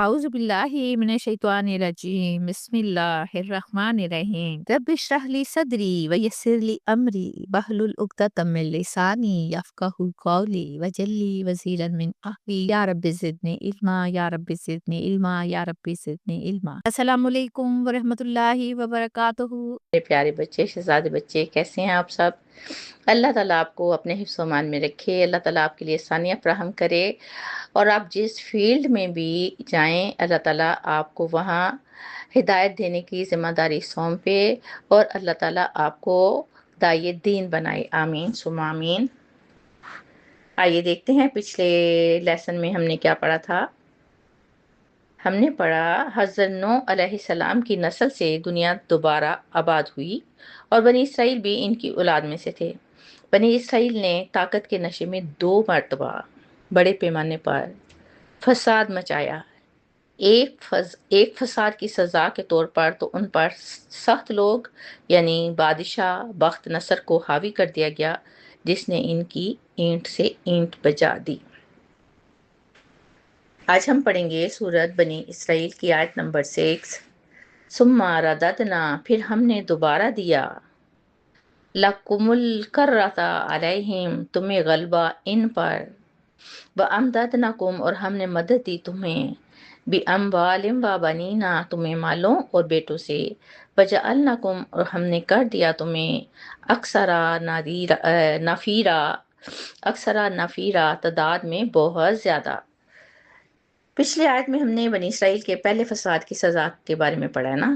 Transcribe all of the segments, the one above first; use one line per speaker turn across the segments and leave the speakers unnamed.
أعوذ بالله من الشيطان الرجيم بسم الله الرحمن الرحيم رب اشرح لي صدري ويسر لي أمري واحلل عقدة من لساني يفقهوا قولي واجعل لي وزيرا من أهلي يا رب زدني علما يا رب زدني علما يا رب زدني علما السلام علیکم ورحمۃ اللہ وبرکاتہ۔
میرے پیارے بچے، شہزادے بچے، کیسے ہیں آپ سب؟ اللہ تعالیٰ آپ کو اپنے حفظ و امان میں رکھے، اللہ تعالیٰ آپ کے لیے آسانیاں فراہم کرے، اور آپ جس فیلڈ میں بھی جائیں اللہ تعالیٰ آپ کو وہاں ہدایت دینے کی ذمہ داری سونپے، اور اللہ تعالیٰ آپ کو داعی دین بنائے، آمین ثم آمین۔ آئیے دیکھتے ہیں پچھلے لیسن میں ہم نے کیا پڑھا تھا۔ ہم نے پڑھا حضرت نوح علیہ السلام کی نسل سے دنیا دوبارہ آباد ہوئی، اور بنی اسرائیل بھی ان کی اولاد میں سے تھے۔ بنی اسرائیل نے طاقت کے نشے میں 2 مرتبہ بڑے پیمانے پر فساد مچایا۔ ایک فساد کی سزا کے طور پر تو ان پر سخت لوگ یعنی بادشاہ بخت نصر کو حاوی کر دیا گیا، جس نے ان کی اینٹ سے اینٹ بجا دی۔ آج ہم پڑھیں گے سورت بنی اسرائیل کی آیت نمبر 6۔ ثم رددنا، پھر ہم نے دوبارہ دیا، لَكُمُ الْكَرَّةَ عَلَيْهِمْ، تمہیں غلبہ ان پر، وَأَمْدَدْنَكُمْ، اور ہم نے مدد دی تمہیں، بِأَمْوَالٍ وَبَنِينَ، تمہیں مالوں اور بیٹوں سے، وَجَعَلْنَكُمْ، اور ہم نے کر دیا تمہیں اکثر نفیرہ، تعداد میں بہت زیادہ۔ پچھلی آیت میں ہم نے بنی اسرائیل کے پہلے فساد کی سزا کے بارے میں پڑھا ہے نا،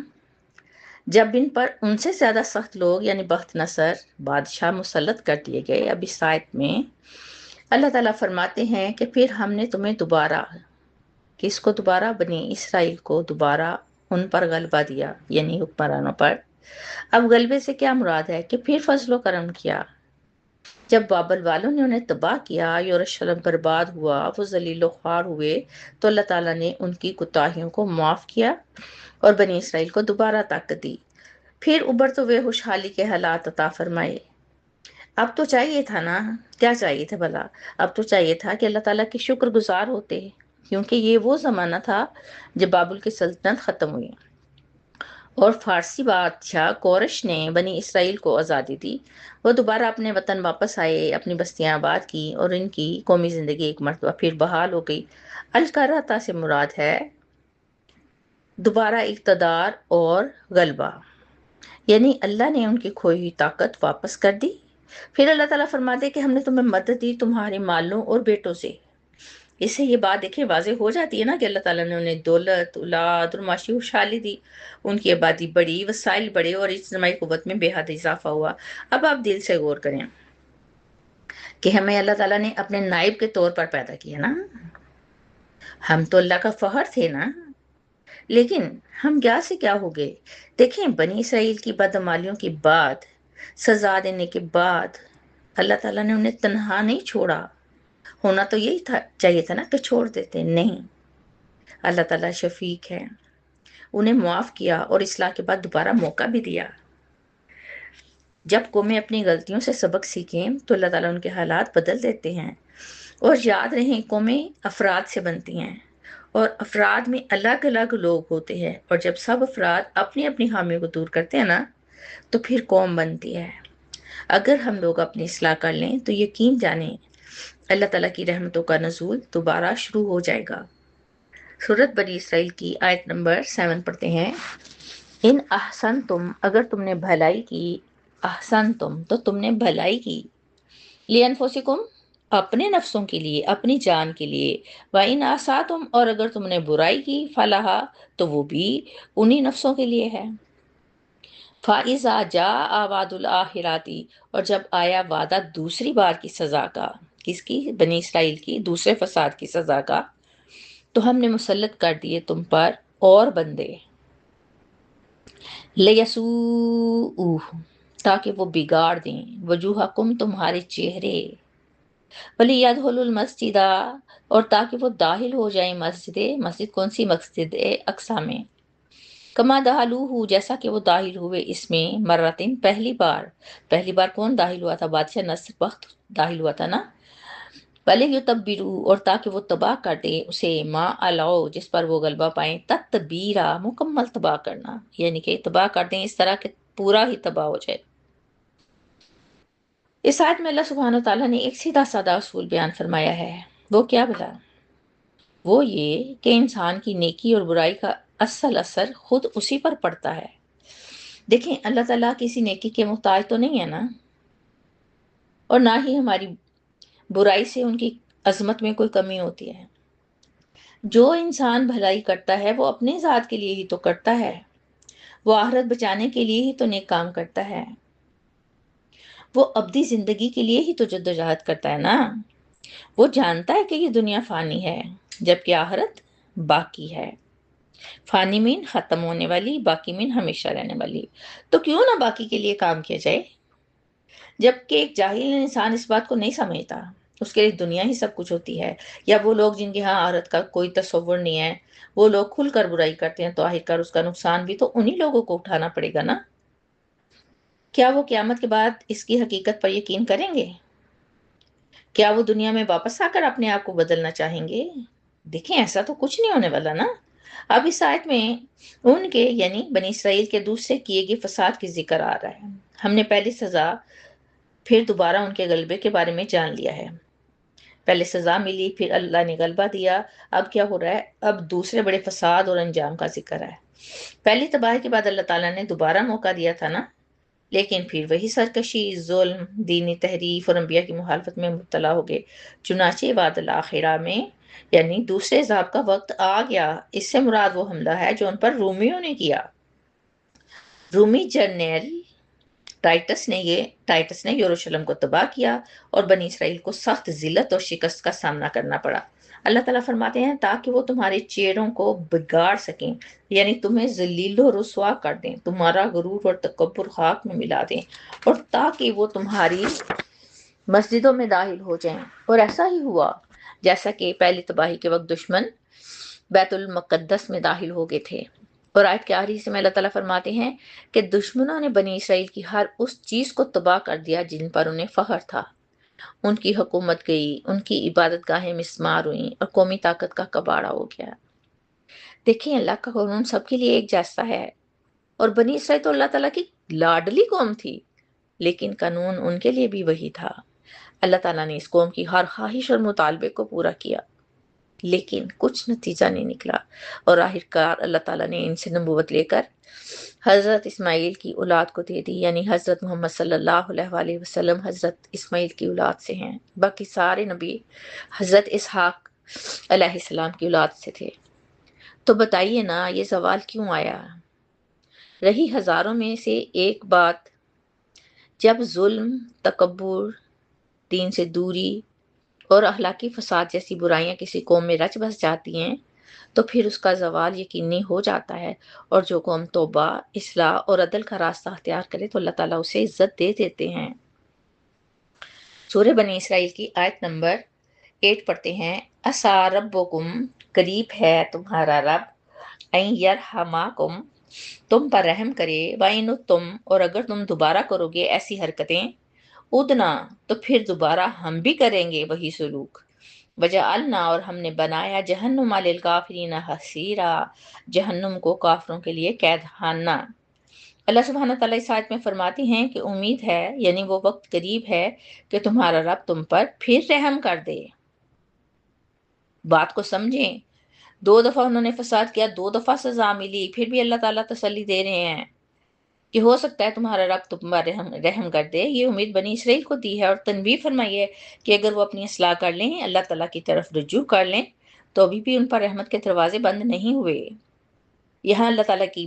جب ان پر ان سے زیادہ سخت لوگ یعنی بخت نصر بادشاہ مسلط کر دیے گئے۔ اب اس آیت میں اللہ تعالیٰ فرماتے ہیں کہ پھر ہم نے تمہیں دوبارہ، کس کو دوبارہ؟ بنی اسرائیل کو دوبارہ ان پر غلبہ دیا، یعنی حکمرانوں پر۔ اب غلبے سے کیا مراد ہے؟ کہ پھر فضل و کرم کیا۔ جب بابل والوں نے انہیں تباہ کیا، یروشلم برباد ہوا، وہ ذلیل و خوار ہوئے، تو اللہ تعالیٰ نے ان کی کوتاہیوں کو معاف کیا اور بنی اسرائیل کو دوبارہ طاقت دی، پھر ابھرتے ہوئے خوشحالی کے حالات عطا فرمائے۔ اب تو چاہیے تھا نا، کیا چاہیے تھا بھلا؟ اب تو چاہیے تھا کہ اللہ تعالیٰ کے شکر گزار ہوتے، کیونکہ یہ وہ زمانہ تھا جب بابل کی سلطنت ختم ہوئی اور فارسی بادشاہ کورش نے بنی اسرائیل کو آزادی دی۔ وہ دوبارہ اپنے وطن واپس آئے، اپنی بستیاں آباد کی، اور ان کی قومی زندگی ایک مرتبہ پھر بحال ہو گئی۔ الکرتا سے مراد ہے دوبارہ اقتدار اور غلبہ، یعنی اللہ نے ان کی کھوئی ہوئی طاقت واپس کر دی۔ پھر اللہ تعالیٰ فرماتے کہ ہم نے تمہیں مدد دی تمہارے مالوں اور بیٹوں سے۔ اس سے یہ بات دیکھیں واضح ہو جاتی ہے نا کہ اللہ تعالیٰ نے انہیں دولت، اولاد اور معاشی خوشحالی دی، ان کی آبادی بڑی، وسائل بڑے، اور اجتماعی قوت میں بے حد اضافہ ہوا۔ اب آپ دل سے غور کریں کہ ہمیں اللہ تعالیٰ نے اپنے نائب کے طور پر پیدا کیا نا، ہم تو اللہ کا فخر تھے نا، لیکن ہم کیا سے کیا ہو گئے؟ دیکھیں بنی اسرائیل کی بدعمالیوں کے بعد، سزا دینے کے بعد، اللہ تعالیٰ نے انہیں تنہا نہیں چھوڑا۔ ہونا تو یہی چاہیے تھا نا کہ چھوڑ دیتے، نہیں، اللہ تعالیٰ شفیق ہے، انہیں معاف کیا اور اصلاح کے بعد دوبارہ موقع بھی دیا۔ جب قومیں اپنی غلطیوں سے سبق سیکھیں تو اللہ تعالیٰ ان کے حالات بدل دیتے ہیں۔ اور یاد رہیں قومیں افراد سے بنتی ہیں، اور افراد میں الگ الگ لوگ ہوتے ہیں، اور جب سب افراد اپنی اپنی خامیوں کو دور کرتے ہیں نا تو پھر قوم بنتی ہے۔ اگر ہم لوگ اپنی اصلاح کر لیں تو یقین جانیں اللہ تعالیٰ کی رحمتوں کا نزول دوبارہ شروع ہو جائے گا۔ سورت بنی اسرائیل کی آیت نمبر 7 پڑھتے ہیں۔ ان احسن تم، اگر تم نے بھلائی کی، احسن تم تو تم نے بھلائی کی، لِأَنفُسِكُمْ، اپنے نفسوں کے لیے، اپنی جان کے لیے، وَإِنْ أَسَأْتُمْ، اور اگر تم نے برائی کی، فَلَهَا، تو وہ بھی انہی نفسوں کے لیے ہے۔ فَإِذَا جَاءَ وَعْدُ الْآخِرَةِ، اور جب آیا وعدہ دوسری بار کی سزا کا، کس کی؟ بنی اسرائیل کی دوسرے فساد کی سزا کا، تو ہم نے مسلط کر دیے تم پر اور بندے، لَيَسُوءُوهُ، تاکہ وہ بگاڑ دیں، وجوہکم، تمہارے چہرے، وَلِيَدْخُلُوا الْمَسْجِدَ، اور تاکہ وہ داخل ہو جائیں مسجد کون سی؟ مسجد اقصی میں، کما دخلوہ، جیسا کہ وہ داخل ہوئے اس میں، مرتين، پہلی بار کون داخل ہوا تھا؟ بادشاہ نصر بخت داخل ہوا تھا نا، بھلے یتبرو، اور تاکہ وہ تباہ کر دے اسے، ما الاؤ، جس پر وہ غلبہ پائیں، تتبیرا، مکمل تباہ کرنا، یعنی کہ تباہ کر دیں اس طرح کہ پورا ہی تباہ ہو جائے۔ اس آیت میں اللہ سبحانہ تعالیٰ نے ایک سیدھا سادہ اصول بیان فرمایا ہے۔ وہ کیا بلا؟ وہ یہ کہ انسان کی نیکی اور برائی کا اصل اثر خود اسی پر پڑتا ہے۔ دیکھیں، اللہ تعالیٰ کسی نیکی کے محتاج تو نہیں ہے نا، اور نہ ہی ہماری برائی سے ان کی عظمت میں کوئی کمی ہوتی ہے۔ جو انسان بھلائی کرتا ہے وہ اپنے ذات کے لیے ہی تو کرتا ہے، وہ آخرت بچانے کے لیے ہی تو نیک کام کرتا ہے، وہ ابدی زندگی کے لیے ہی تو جدوجہد کرتا ہے نا۔ وہ جانتا ہے کہ یہ دنیا فانی ہے جبکہ آخرت باقی ہے۔ فانی مین ختم ہونے والی، باقی مین ہمیشہ رہنے والی۔ تو کیوں نہ باقی کے لیے کام کیا جائے؟ جبکہ ایک جاہل انسان اس بات کو نہیں سمجھتا، اس کے لیے دنیا ہی سب کچھ ہوتی ہے، یا وہ لوگ جن کے ہاں آخرت کا کوئی تصور نہیں ہے، وہ لوگ کھل کر برائی کرتے ہیں تو آخرکار اس کا نقصان بھی تو انہی لوگوں کو اٹھانا پڑے گا نا۔ کیا وہ قیامت کے بعد اس کی حقیقت پر یقین کریں گے؟ کیا وہ دنیا میں واپس آ کر اپنے آپ کو بدلنا چاہیں گے؟ دیکھیں، ایسا تو کچھ نہیں ہونے والا نا۔ اب اس آیت میں ان کے یعنی بنی اسرائیل کے دوسرے کیے گئے فساد کی ذکر آ رہا ہے۔ ہم نے پہلی سزا پھر دوبارہ ان کے غلبے کے بارے میں جان لیا ہے۔ پہلے سزا ملی، پھر اللہ نے غلبہ دیا، اب کیا ہو رہا ہے؟ اب دوسرے بڑے فساد اور انجام کا ذکر ہے۔ پہلی تباہی کے بعد اللہ تعالیٰ نے دوبارہ موقع دیا تھا نا، لیکن پھر وہی سرکشی، ظلم، دینی تحریف اور انبیاء کی مخالفت میں مبتلا ہو گئے۔ چنانچہ بعد الآخرہ میں یعنی دوسرے عذاب کا وقت آ گیا۔ اس سے مراد وہ حملہ ہے جو ان پر رومیوں نے کیا۔ رومی جنرل ٹائٹس نے یروشلم کو تباہ کیا اور بنی اسرائیل کو سخت ذلت اور شکست کا سامنا کرنا پڑا۔ اللہ تعالیٰ فرماتے ہیں تاکہ وہ تمہارے چہروں کو بگاڑ سکیں، یعنی تمہیں ذلیل و رسوا کر دیں، تمہارا غرور اور تکبر خاک میں ملا دیں، اور تاکہ وہ تمہاری مسجدوں میں داخل ہو جائیں۔ اور ایسا ہی ہوا جیسا کہ پہلی تباہی کے وقت دشمن بیت المقدس میں داخل ہو گئے تھے۔ اور آیت کے آخری حصے میں اللہ تعالیٰ فرماتے ہیں کہ دشمنوں نے بنی اسرائیل کی ہر اس چیز کو تباہ کر دیا جن پر انہیں فخر تھا۔ ان کی حکومت گئی، ان کی عبادت گاہیں مسمار ہوئیں، اور قومی طاقت کا کباڑہ ہو گیا۔ دیکھیں، اللہ کا قانون سب کے لیے ایک جیسا ہے، اور بنی اسرائیل تو اللہ تعالیٰ کی لاڈلی قوم تھی، لیکن قانون ان کے لیے بھی وہی تھا۔ اللہ تعالیٰ نے اس قوم کی ہر خواہش اور مطالبے کو پورا کیا، لیکن کچھ نتیجہ نہیں نکلا، اور آخرکار اللہ تعالیٰ نے ان سے نبوت لے کر حضرت اسماعیل کی اولاد کو دے دی، یعنی حضرت محمد صلی اللہ علیہ وآلہ وسلم حضرت اسماعیل کی اولاد سے ہیں۔ باقی سارے نبی حضرت اسحاق علیہ السلام کی اولاد سے تھے۔ تو بتائیے نا، یہ زوال کیوں آیا؟ رہی ہزاروں میں سے ایک بات، جب ظلم، تکبر، دین سے دوری اور اخلاقی فساد جیسی برائیاں کسی قوم میں رچ بس جاتی ہیں تو پھر اس کا زوال یقینی ہو جاتا ہے، اور جو قوم توبہ، اصلاح اور عدل کا راستہ اختیار کرے تو اللہ تعالیٰ اسے عزت دے دیتے ہیں۔ سورہ بنی اسرائیل کی آیت نمبر 8 پڑھتے ہیں، عسیٰ ربکم، قریب ہے تمہارا رب، این یرحمکم، تم پر رحم کرے، وَإِنْ عُدْتُمْ، اور اگر تم دوبارہ کرو گے ایسی حرکتیں، ادنا، تو پھر دوبارہ ہم بھی کریں گے وہی سلوک، وجعلنا، اور ہم نے بنایا جہنم للکافرین حصیرا، جہنم کو کافروں کے لیے قید خانہ۔ اللہ سبحانہ تعالیٰ اس آیت میں فرماتے ہیں کہ امید ہے، یعنی وہ وقت قریب ہے کہ تمہارا رب تم پر پھر رحم کر دے۔ بات کو سمجھیں، 2 دفعہ انہوں نے فساد کیا، 2 دفعہ سزا ملی، پھر بھی اللہ تعالیٰ تسلی دے رہے ہیں کہ ہو سکتا ہے تمہارا رب تم پر رحم کر دے۔ یہ امید بنی اسرائیل کو دی ہے، اور تنبیہ فرمائی ہے کہ اگر وہ اپنی اصلاح کر لیں، اللہ تعالیٰ کی طرف رجوع کر لیں، تو ابھی بھی ان پر رحمت کے دروازے بند نہیں ہوئے۔ یہاں اللہ تعالیٰ کی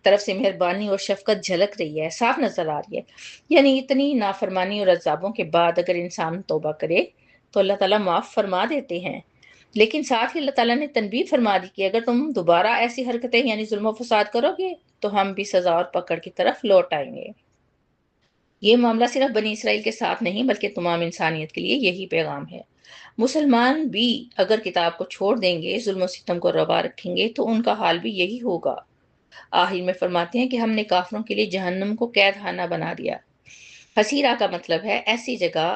طرف سے مہربانی اور شفقت جھلک رہی ہے، صاف نظر آ رہی ہے۔ یعنی اتنی نافرمانی اور عذابوں کے بعد اگر انسان توبہ کرے تو اللہ تعالیٰ معاف فرما دیتے ہیں، لیکن ساتھ ہی اللہ تعالیٰ نے تنبیہ فرما دی کہ اگر تم دوبارہ ایسی حرکتیں یعنی ظلم و فساد کرو گے تو ہم بھی سزا اور پکڑ کی طرف لوٹ آئیں گے۔ یہ معاملہ صرف بنی اسرائیل کے ساتھ نہیں بلکہ تمام انسانیت کے لیے یہی پیغام ہے۔ مسلمان بھی اگر کتاب کو چھوڑ دیں گے، ظلم و ستم کو روا رکھیں گے تو ان کا حال بھی یہی ہوگا۔ آخر میں فرماتے ہیں کہ ہم نے کافروں کے لیے جہنم کو قید خانہ بنا دیا۔ حسیرہ کا مطلب ہے ایسی جگہ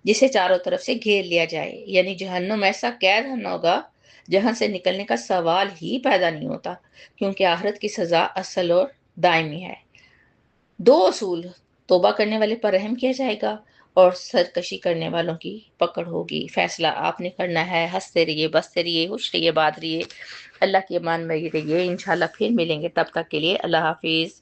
جسے چاروں طرف سے گھیر لیا جائے، یعنی جہنم ایسا قید خانہ ہوگا جہاں سے نکلنے کا سوال ہی پیدا نہیں ہوتا، کیونکہ آخرت کی سزا اصل اور دائمی ہے۔ دو اصول: توبہ کرنے والے پر رحم کیا جائے گا اور سرکشی کرنے والوں کی پکڑ ہوگی۔ فیصلہ آپ نے کرنا ہے، ہنستے رہیے، بستے رہیے، خوش رہیے، بات رہیے، اللہ کی امان میں رہیے۔ انشاءاللہ پھر ملیں گے، تب تک کے لیے اللہ حافظ۔